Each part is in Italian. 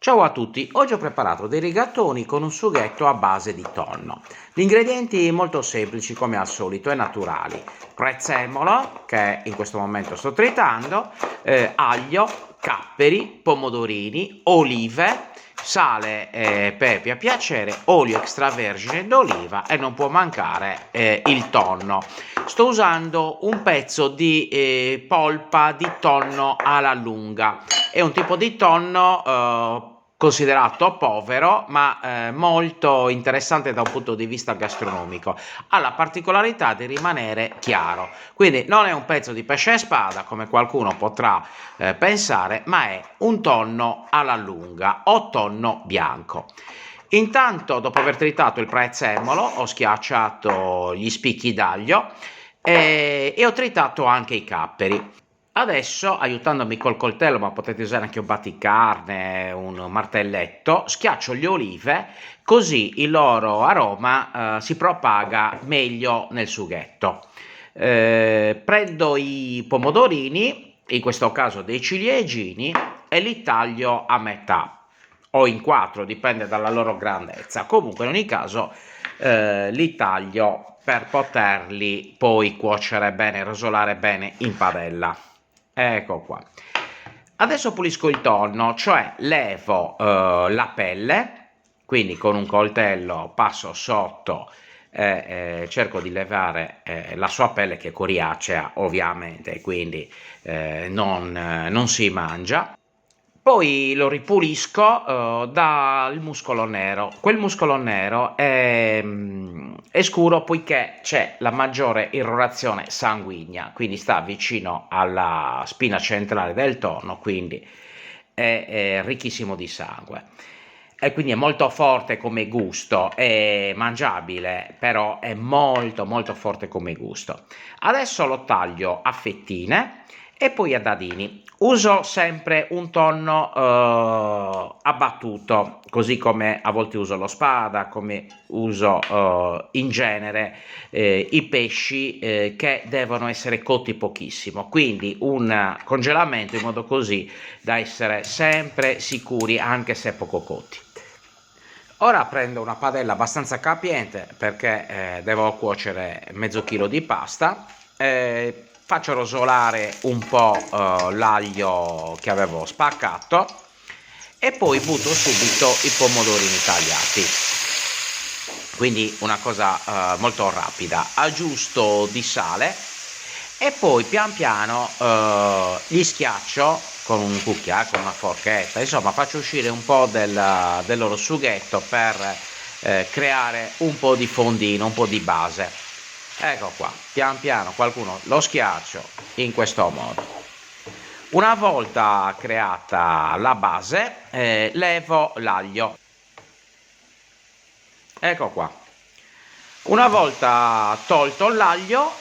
Ciao a tutti, oggi ho preparato dei rigatoni con un sughetto a base di tonno. Gli ingredienti molto semplici come al solito e naturali: prezzemolo, che in questo momento sto tritando, aglio, capperi, pomodorini, olive, sale e pepe a piacere, olio extravergine d'oliva e non può mancare il tonno. Sto usando un pezzo di polpa di tonno alla lunga. È un tipo di tonno considerato povero, ma molto interessante da un punto di vista gastronomico. Ha la particolarità di rimanere chiaro, quindi non è un pezzo di pesce e spada come qualcuno potrà pensare, ma è un tonno alla lunga o tonno bianco. Intanto, dopo aver tritato il prezzemolo, ho schiacciato gli spicchi d'aglio e ho tritato anche i capperi. Adesso, aiutandomi col coltello, ma potete usare anche un batticarne, un martelletto, schiaccio le olive, così il loro aroma si propaga meglio nel sughetto. Prendo i pomodorini, in questo caso dei ciliegini, e li taglio a metà o in quattro, dipende dalla loro grandezza. Comunque, in ogni caso, li taglio per poterli poi cuocere bene, rosolare bene in padella. Ecco qua. Adesso pulisco il tonno, cioè levo la pelle, quindi con un coltello passo sotto e cerco di levare la sua pelle, che è coriacea ovviamente, quindi non si mangia. Poi lo ripulisco dal muscolo nero. Quel muscolo nero è scuro poiché c'è la maggiore irrorazione sanguigna, quindi sta vicino alla spina centrale del tonno, quindi è ricchissimo di sangue. E quindi è molto forte come gusto, è mangiabile, però è molto molto forte come gusto. Adesso lo taglio a fettine e poi a dadini. Uso sempre un tonno abbattuto, così come a volte uso lo spada, come uso in genere i pesci che devono essere cotti pochissimo, quindi un congelamento in modo così da essere sempre sicuri anche se poco cotti. Ora prendo una padella abbastanza capiente perché devo cuocere mezzo chilo di pasta. Faccio rosolare un po' l'aglio che avevo spaccato e poi butto subito i pomodorini tagliati. Quindi una cosa molto rapida. Aggiusto di sale e poi pian piano li schiaccio con un cucchiaio, con una forchetta, insomma faccio uscire un po' del loro sughetto per creare un po' di fondino, un po' di base. Ecco qua, pian piano qualcuno lo schiaccio in questo modo. Una volta creata la base, levo l'aglio. Ecco qua. Una volta tolto l'aglio,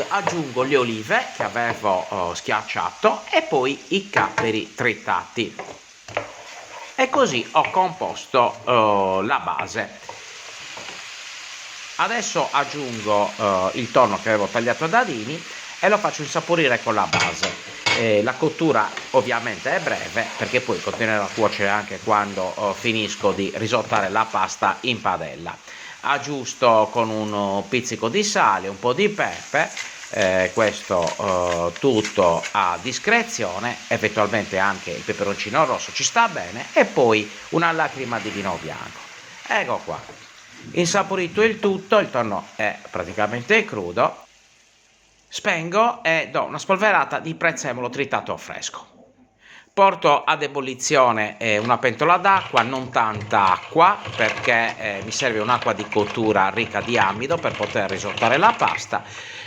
aggiungo le olive che avevo schiacciato e poi i capperi tritati. E così ho composto la base. Adesso aggiungo il tonno che avevo tagliato a dadini e lo faccio insaporire con la base. La cottura ovviamente è breve perché poi continuerò a cuocere anche quando finisco di risottare la pasta in padella. Aggiusto con un pizzico di sale, un po' di pepe, questo tutto a discrezione, eventualmente anche il peperoncino rosso ci sta bene, e poi una lacrima di vino bianco. Ecco qua, insaporito il tutto, il tonno è praticamente crudo. Spengo e do una spolverata di prezzemolo tritato fresco. Porto ad ebollizione una pentola d'acqua, non tanta acqua perché mi serve un'acqua di cottura ricca di amido per poter risottare la pasta,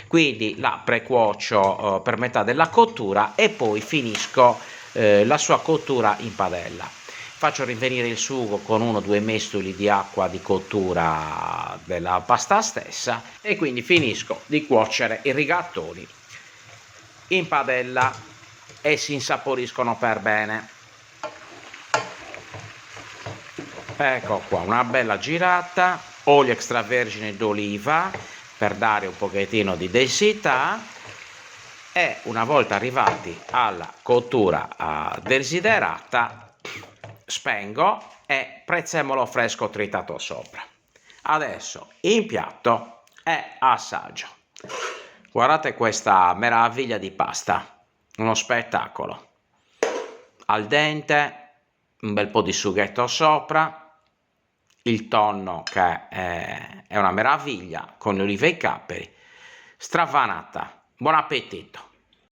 quindi la precuocio per metà della cottura e poi finisco la sua cottura in padella. Faccio rinvenire il sugo con 1-2 mestoli di acqua di cottura della pasta stessa e quindi finisco di cuocere i rigattoni in padella e si insaporiscono per bene. Ecco qua, una bella girata, olio extravergine d'oliva per dare un pochettino di densità e una volta arrivati alla cottura desiderata spengo e prezzemolo fresco tritato sopra. Adesso in piatto e assaggio. Guardate questa meraviglia di pasta, uno spettacolo. Al dente, un bel po' di sughetto sopra, il tonno che è una meraviglia con le olive e i capperi, stravanata. Buon appetito!